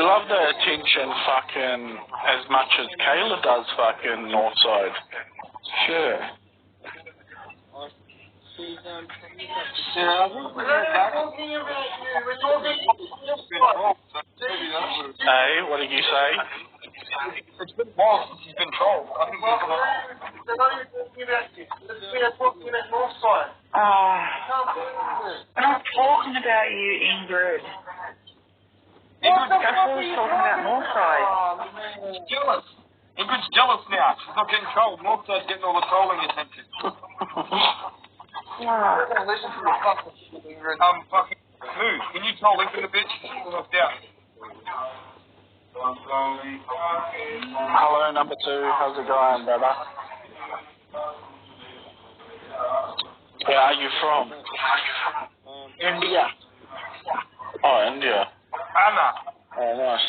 You love the attention fucking as much as Kayla does fucking Northside. Sure. Hey, what did you say? It's been a while since he's been trolled. I think they're not even talking about you. They're talking about Northside. We're not talking about you, Ingrid. Ingrid's talking about Northside. She's jealous. Ingrid's jealous now. She's not getting trolled. Northside's getting all the trolling attention. Listen to the fucking Ingrid. Fucking who? Can you troll Ingrid a bit? She's left out. Hello, number 2. How's it going, brother? Where are you from? India. Oh, India. Anna. Oh, nice.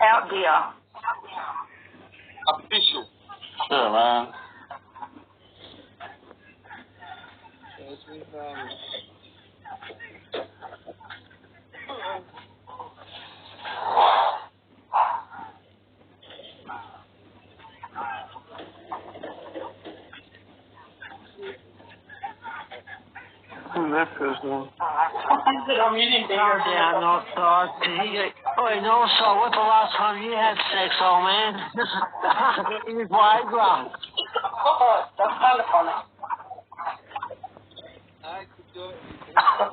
Out there. Official. Sure, man. That person. I'm using bigger down Northside. Oi, Northside, what's the last time you had sex, old man? In his Viagra. That's kind of funny.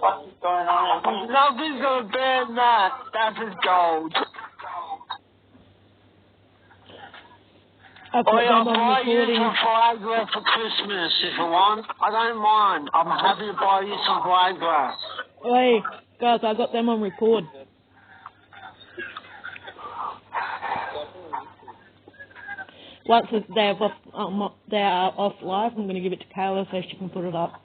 What's going on? Nothing's gonna ban that. That's his gold. Oi, I'll buy you some Viagra for Christmas if you want. I don't mind. I'm happy to buy you some Viagra. Oi, guys, I got them on record. Once they're off live, I'm going to give it to Kayla so she can put it up.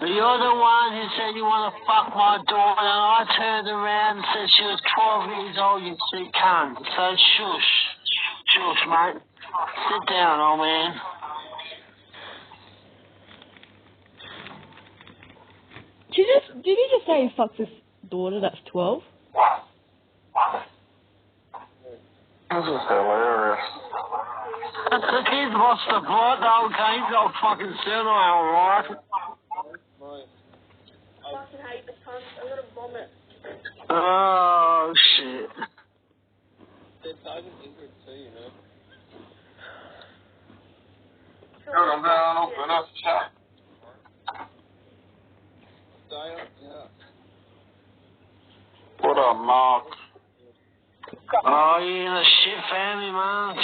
You're the one who said you want to fuck my daughter, and I turned around and said she was 12 years old, you sweet cunt. So shush. Shush, mate. Sit down, old man. Did he just say he fucked his daughter that's 12? This is hilarious. The kid's lost the plot, though, okay? He's got fucking senile, alright? Fucking hate the cunt. I'm gonna vomit. Oh, shit. They're targeting Ingrid too, you know. I'm down, open up, chat. What up, Mark? Oh, you're in a shit family, man.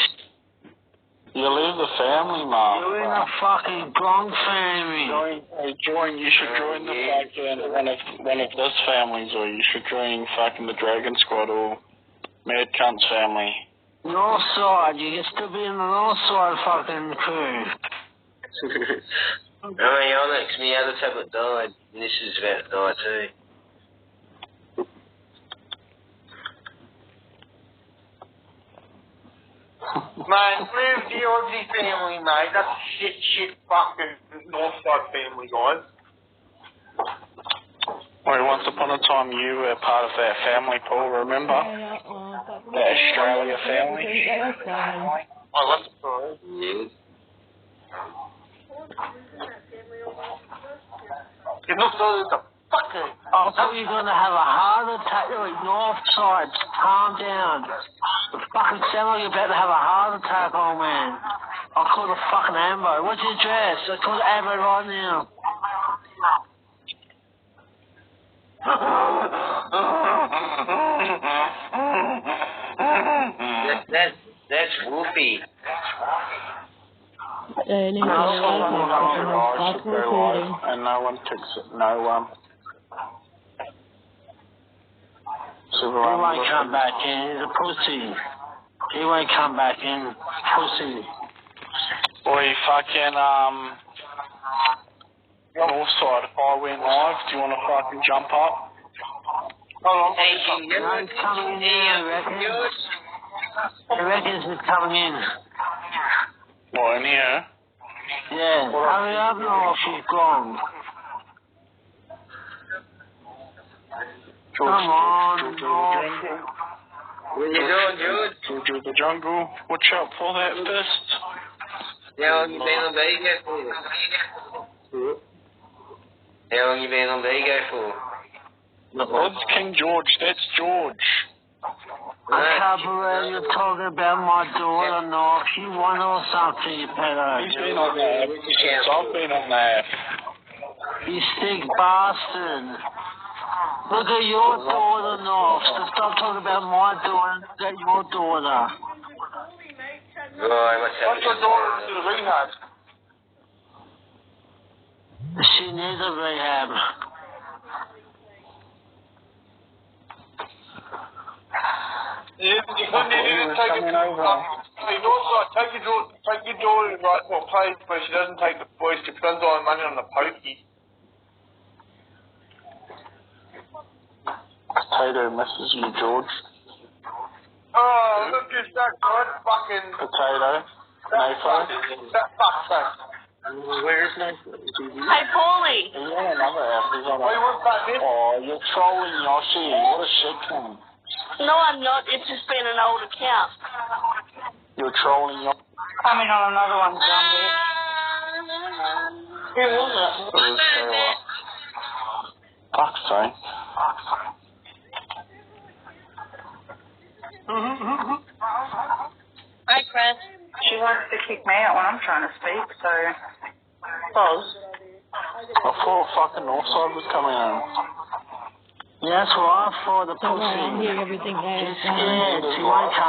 You leave the family, Mark. You're in a fucking Gronk family. You should join the fucking one of this families, or you should join fucking the Dragon Squad or Mad Cunt's family. Northside, you can still be in the Northside fucking crew. Oh, Alex, my other tablet died, and this is about to die too. Mate, where's the Aussie family, mate? That's shit fucking Northside family, guys. Well, once upon a time you were part of that family, Paul, remember? Yeah, the Australia family? Oh, that's cool. It looks like a fucking... I thought you were going to have a heart attack. You're like, Northside, calm down. You fucking sound like you're about to have a heart attack, old man. I'll call the fucking ambo. What's your address? I'll call the ambo right now. That's Wolfie. And and no one kicks it. No one. He won't come back in. He's a pussy. He won't come back in. Pussy. Boy, fucking, Northside, if I went live, do you want to fucking jump up? Hey, No, coming in now, I reckon. He reckons he's coming in. What, in here? Yeah, hurry up, North, he's gone. Come on, North. What you doing, George? George of the jungle. Watch out for that fist. How long you been on Vigo for? How long you been on Vigo for? That's King George. That's George. I can't believe you're talking about my daughter, North. She won or something, you pedo. He's been on there since I've been on there. You sick bastard. Look at your daughter, North. So stop talking about my daughter. Look at your daughter. Right, what's What's your daughter to the rehab? She needs a rehab. You didn't take it to hey, Northside, take your daughter right to a place where she doesn't take the boys to spend all her money on the pokey. Potato misses you, George. Oh, look at that good fucking Potato. Nafo. that fucksack. Where's Nafo? Hey, Paulie. He's on another app. He's on What do you want back this? Oh, you're trolling Yoshi. What a shit cunt. No, I'm not. It's just been an old account. You're trolling Yoshi. Coming on another one, Zombie. Who was it? It was Taylor. Fuck's sake. Hi, Chris. She wants to kick me out when I'm trying to speak, so... Boz. I thought fucking Northside was coming home. Yeah, that's what I thought, the Don't worry, I'm pussy. hearing everything there. She's scared. She won't come.